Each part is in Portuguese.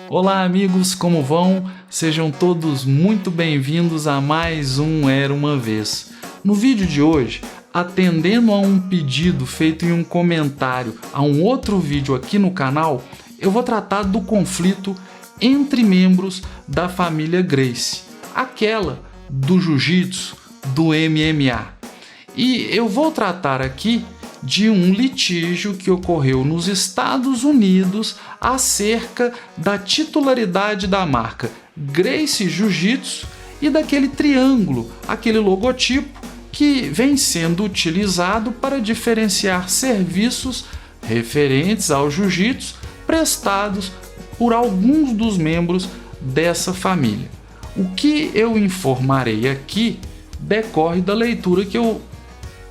Olá amigos, como vão? Sejam todos muito bem-vindos a mais um Era Uma Vez. No vídeo de hoje, atendendo a um pedido feito em um comentário a um outro vídeo aqui no canal, eu vou tratar do conflito entre membros da família Gracie, aquela do Jiu-Jitsu, do MMA. E eu vou tratar aqui de um litígio que ocorreu nos Estados Unidos acerca da titularidade da marca Gracie Jiu-Jitsu e daquele triângulo, aquele logotipo que vem sendo utilizado para diferenciar serviços referentes ao Jiu-Jitsu prestados por alguns dos membros dessa família. O que eu informarei aqui decorre da leitura que eu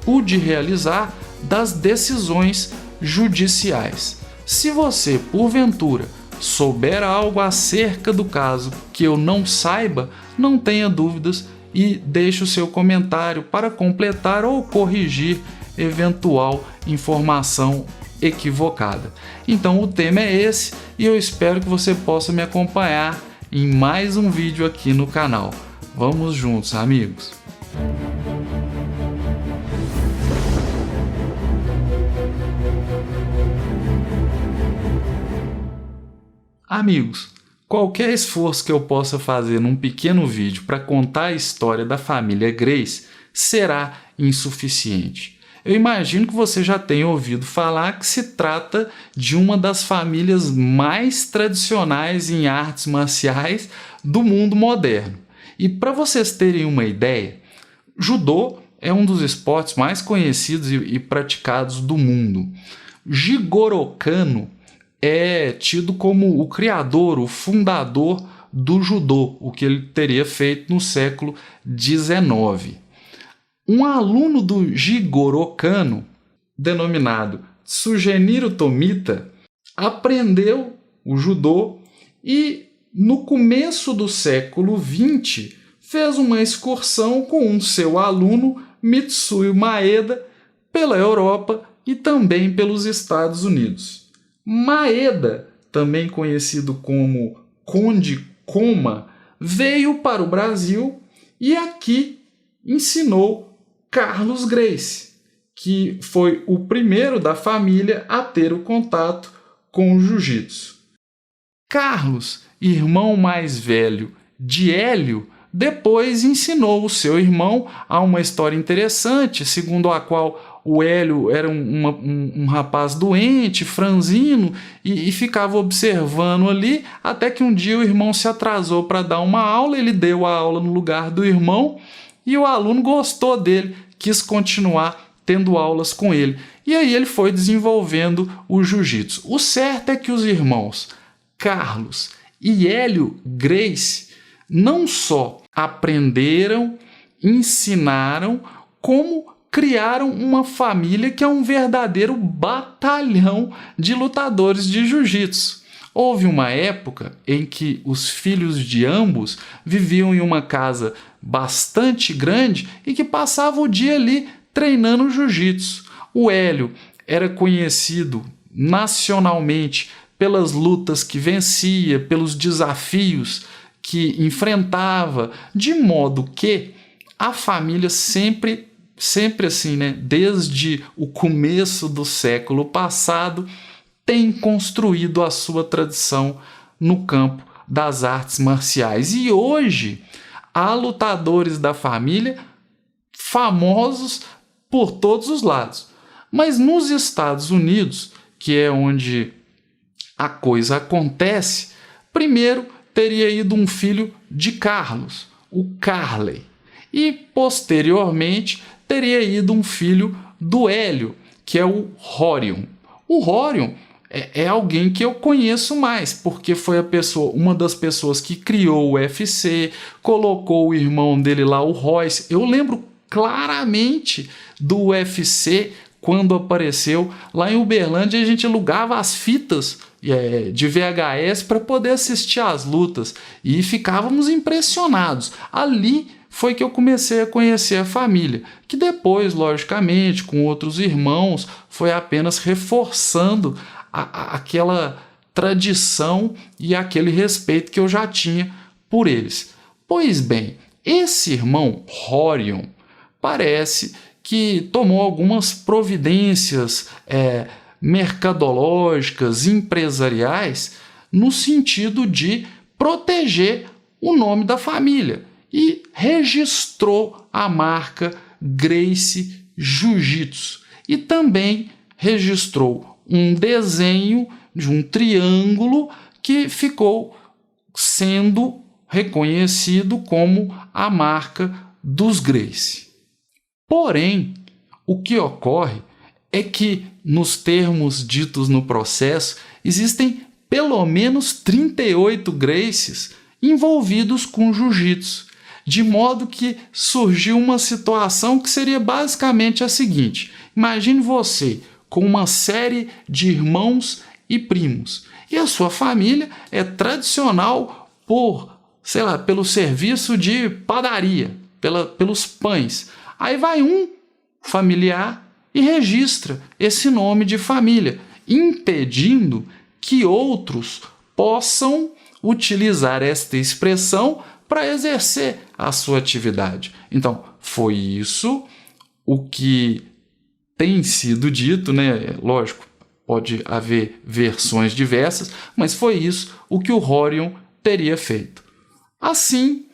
pude realizar das decisões judiciais. Se você, porventura, souber algo acerca do caso que eu não saiba, não tenha dúvidas e deixe o seu comentário para completar ou corrigir eventual informação equivocada. Então o tema é esse e eu espero que você possa me acompanhar em mais um vídeo aqui no canal. Vamos juntos, amigos! Amigos, qualquer esforço que eu possa fazer num pequeno vídeo para contar a história da família Gracie será insuficiente. Eu imagino que você já tenha ouvido falar que se trata de uma das famílias mais tradicionais em artes marciais do mundo moderno. E para vocês terem uma ideia, judô é um dos esportes mais conhecidos e praticados do mundo. Jigoro Kano é tido como o criador, o fundador do judô, o que ele teria feito no século XIX. Um aluno do Jigoro Kano, denominado Tsugeniro Tomita, aprendeu o judô e, no começo do século XX, fez uma excursão com seu aluno Mitsuyo Maeda pela Europa e também pelos Estados Unidos. Maeda, também conhecido como Conde Koma, veio para o Brasil e aqui ensinou Carlos Gracie, que foi o primeiro da família a ter o contato com o jiu-jitsu. Carlos, irmão mais velho de Hélio, depois ensinou o seu irmão a uma história interessante, segundo a qual o Hélio era um rapaz doente, franzino, e ficava observando ali, até que um dia o irmão se atrasou para dar uma aula, ele deu a aula no lugar do irmão, e o aluno gostou dele, quis continuar tendo aulas com ele. E aí ele foi desenvolvendo o jiu-jitsu. O certo é que os irmãos Carlos e Hélio Gracie não só aprenderam, ensinaram, como criaram uma família que é um verdadeiro batalhão de lutadores de jiu-jitsu. Houve uma época em que os filhos de ambos viviam em uma casa bastante grande e que passavam o dia ali treinando jiu-jitsu. O Hélio era conhecido nacionalmente pelas lutas que vencia, pelos desafios que enfrentava, de modo que a família sempre assim, né, desde o começo do século passado, tem construído a sua tradição no campo das artes marciais. E hoje há lutadores da família famosos por todos os lados. Mas nos Estados Unidos, que é onde a coisa acontece, primeiro teria ido um filho de Carlos, o Carley, e posteriormente teria ido um filho do Hélio, que é o Rorion. O Rorion é alguém que eu conheço mais, porque foi uma das pessoas que criou o UFC, colocou o irmão dele lá, o Royce. Eu lembro claramente do UFC quando apareceu lá em Uberlândia. A gente alugava as fitas de VHS para poder assistir às lutas e ficávamos impressionados. Ali foi que eu comecei a conhecer a família, que depois, logicamente, com outros irmãos, foi apenas reforçando aquela tradição e aquele respeito que eu já tinha por eles. Pois bem, esse irmão Horion parece que tomou algumas providências mercadológicas, empresariais, no sentido de proteger o nome da família e registrou a marca Gracie Jiu-Jitsu e também registrou um desenho de um triângulo que ficou sendo reconhecido como a marca dos Gracie. Porém, o que ocorre é que, nos termos ditos no processo, existem pelo menos 38 Gracies envolvidos com jiu-jitsu, de modo que surgiu uma situação que seria basicamente a seguinte: imagine você com uma série de irmãos e primos, e a sua família é tradicional pelo serviço de padaria, pelos pães. Aí vai um familiar e registra esse nome de família, impedindo que outros possam utilizar esta expressão para exercer a sua atividade. Então, foi isso o que tem sido dito, né? Lógico, pode haver versões diversas, mas foi isso o que o Horion teria feito. Assim,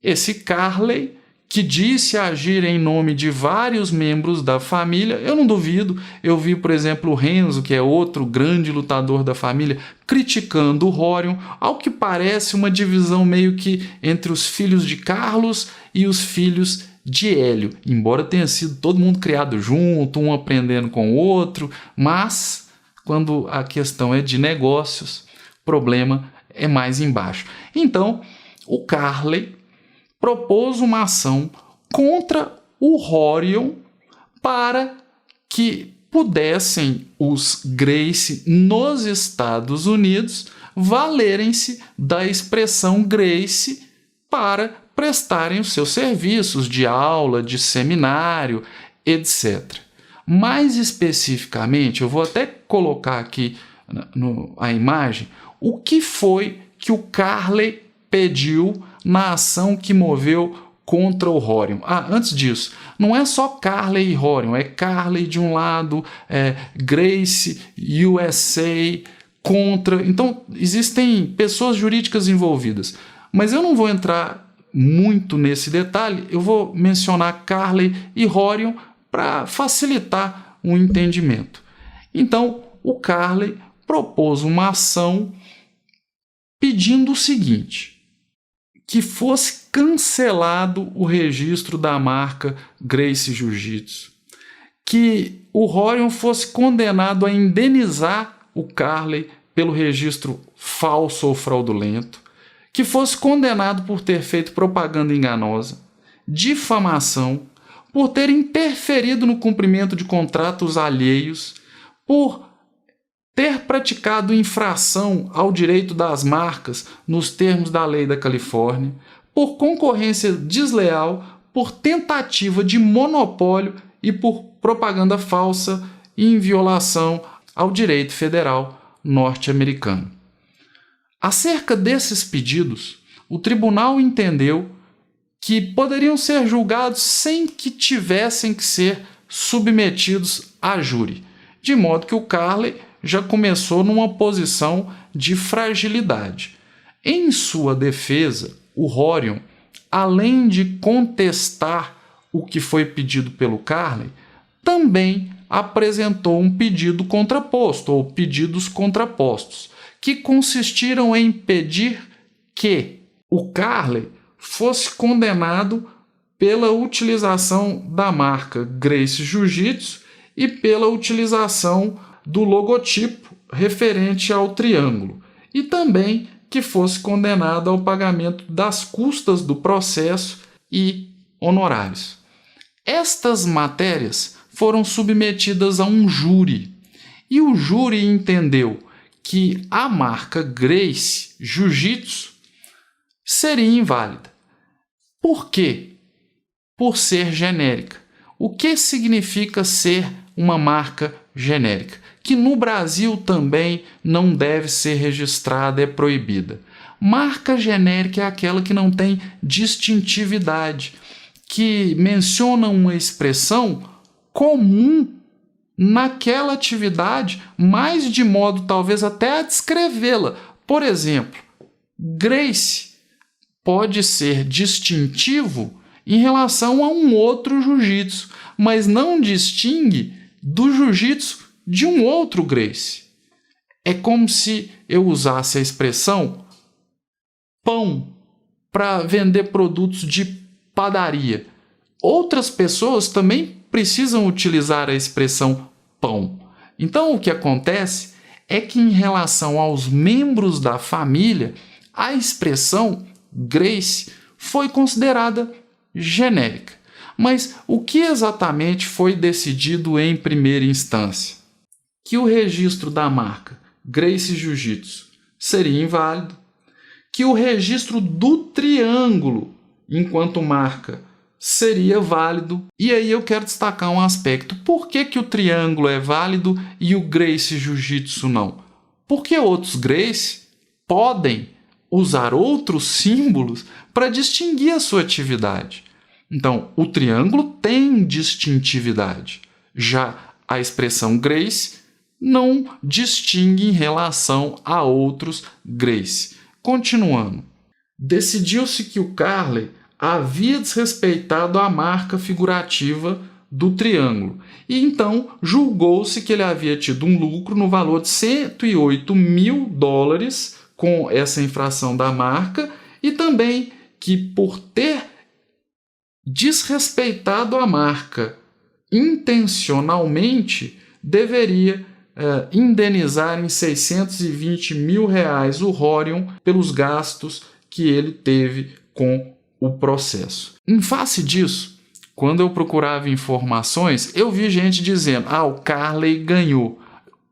esse Carley, que disse agir em nome de vários membros da família, eu não duvido. Eu vi, por exemplo, o Renzo, que é outro grande lutador da família, criticando o Horion, ao que parece uma divisão meio que entre os filhos de Carlos e os filhos de Hélio, embora tenha sido todo mundo criado junto, um aprendendo com o outro, mas quando a questão é de negócios, o problema é mais embaixo. Então, o Carley propôs uma ação contra o Horion para que pudessem os Gracie nos Estados Unidos valerem-se da expressão Gracie para prestarem os seus serviços de aula, de seminário, etc. Mais especificamente, eu vou até colocar aqui a imagem, o que foi que o Carley pediu na ação que moveu contra o Horion. Antes disso, não é só Carley e Horion, é Carley de um lado, Gracie USA contra. Então, existem pessoas jurídicas envolvidas. Mas eu não vou entrar muito nesse detalhe, eu vou mencionar Carley e Horion para facilitar o entendimento. Então, o Carley propôs uma ação pedindo o seguinte: que fosse cancelado o registro da marca Gracie Jiu-Jitsu, que o Horion fosse condenado a indenizar o Carley pelo registro falso ou fraudulento, que fosse condenado por ter feito propaganda enganosa, difamação, por ter interferido no cumprimento de contratos alheios, por ter praticado infração ao direito das marcas nos termos da lei da Califórnia, por concorrência desleal, por tentativa de monopólio e por propaganda falsa e em violação ao direito federal norte-americano. Acerca desses pedidos, o tribunal entendeu que poderiam ser julgados sem que tivessem que ser submetidos a júri, de modo que o Carley já começou numa posição de fragilidade. Em sua defesa, o Horion, além de contestar o que foi pedido pelo Carley, também apresentou um pedido contraposto, ou pedidos contrapostos, que consistiram em pedir que o Carley fosse condenado pela utilização da marca Gracie Jiu-Jitsu e pela utilização do logotipo referente ao triângulo, e também que fosse condenado ao pagamento das custas do processo e honorários. Estas matérias foram submetidas a um júri, e o júri entendeu que a marca Gracie Jiu-Jitsu seria inválida. Por quê? Por ser genérica. O que significa ser uma marca genérica? que no Brasil também não deve ser registrada, é proibida. Marca genérica é aquela que não tem distintividade, que menciona uma expressão comum naquela atividade, mas de modo talvez até a descrevê-la. Por exemplo, Gracie pode ser distintivo em relação a um outro jiu-jitsu, mas não distingue do jiu-jitsu de um outro Gracie. É como se eu usasse a expressão pão para vender produtos de padaria. Outras pessoas também precisam utilizar a expressão pão. Então, o que acontece é que, em relação aos membros da família, a expressão Gracie foi considerada genérica. Mas o que exatamente foi decidido em primeira instância? Que o registro da marca Gracie Jiu-Jitsu seria inválido, que o registro do triângulo enquanto marca seria válido. E aí eu quero destacar um aspecto. Por que o triângulo é válido e o Gracie Jiu-Jitsu não? Porque outros Gracie podem usar outros símbolos para distinguir a sua atividade. Então, o triângulo tem distintividade. Já a expressão Gracie não distingue em relação a outros Gracie. Continuando, decidiu-se que o Carley havia desrespeitado a marca figurativa do triângulo e então julgou-se que ele havia tido um lucro no valor de $108 mil com essa infração da marca e também que por ter desrespeitado a marca intencionalmente deveria indenizar em R$620 mil o Rorion pelos gastos que ele teve com o processo. Em face disso, quando eu procurava informações, eu vi gente dizendo, o Carley ganhou.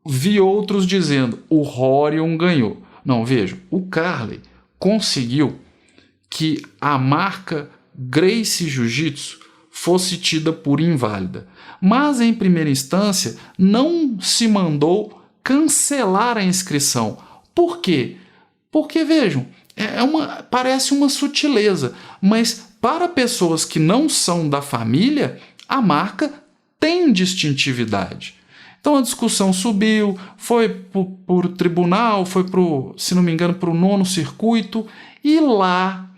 Vi outros dizendo, o Rorion ganhou. Não, vejam, o Carley conseguiu que a marca Gracie Jiu-Jitsu fosse tida por inválida. Mas, em primeira instância, não se mandou cancelar a inscrição. Por quê? Porque, vejam, parece uma sutileza, mas para pessoas que não são da família, a marca tem distintividade. Então a discussão subiu, foi por tribunal, foi se não me engano, para o 9º circuito, e lá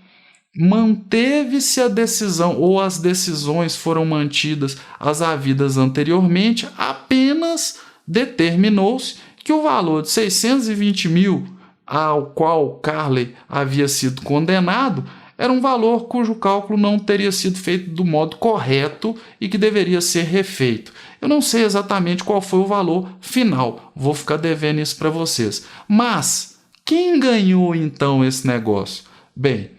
manteve-se a decisão, ou as decisões foram mantidas as havidas anteriormente, apenas determinou-se que o valor de 620 mil ao qual Carley havia sido condenado era um valor cujo cálculo não teria sido feito do modo correto e que deveria ser refeito. Eu não sei exatamente qual foi o valor final, vou ficar devendo isso para vocês. Mas quem ganhou então esse negócio? Bem,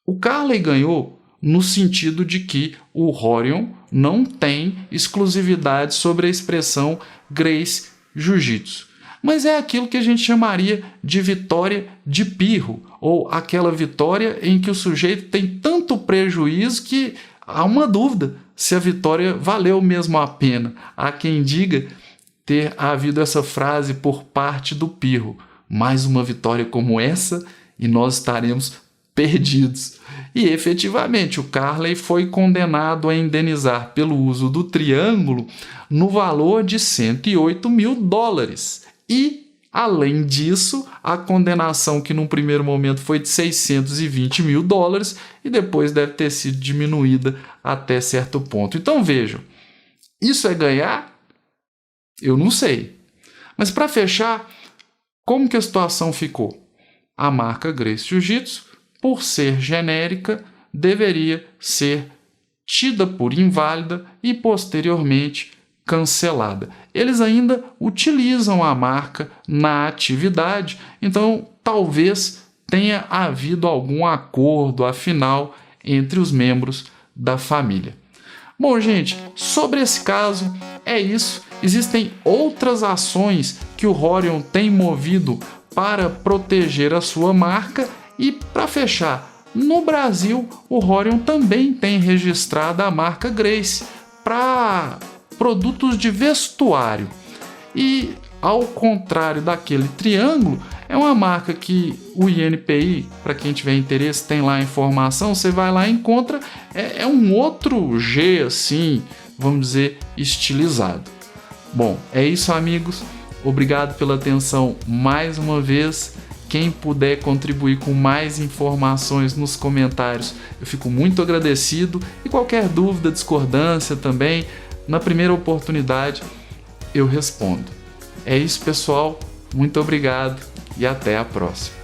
o Carley ganhou no sentido de que o Rorion não tem exclusividade sobre a expressão Gracie Jiu-Jitsu. Mas é aquilo que a gente chamaria de vitória de pirro, ou aquela vitória em que o sujeito tem tanto prejuízo que há uma dúvida se a vitória valeu mesmo a pena. Há quem diga ter havido essa frase por parte do pirro: mais uma vitória como essa e nós estaremos perdidos. E efetivamente o Carley foi condenado a indenizar pelo uso do triângulo no valor de $108 mil. E, além disso, a condenação que num primeiro momento foi de $620 mil e depois deve ter sido diminuída até certo ponto. Então vejam, isso é ganhar? Eu não sei. Mas para fechar, como que a situação ficou? A marca Gracie Jiu-Jitsu, por ser genérica, deveria ser tida por inválida e posteriormente cancelada. Eles ainda utilizam a marca na atividade, então talvez tenha havido algum acordo, afinal, entre os membros da família. Bom, gente, sobre esse caso é isso. Existem outras ações que o Rorion tem movido para proteger a sua marca. E para fechar, no Brasil, o Rorion também tem registrado a marca Gracie para produtos de vestuário. E ao contrário daquele triângulo, é uma marca que o INPI, para quem tiver interesse, tem lá a informação, você vai lá e encontra, é um outro G assim, vamos dizer, estilizado. Bom, é isso, amigos. Obrigado pela atenção mais uma vez. Quem puder contribuir com mais informações nos comentários, eu fico muito agradecido. E qualquer dúvida, discordância também, na primeira oportunidade eu respondo. É isso, pessoal. Muito obrigado e até a próxima.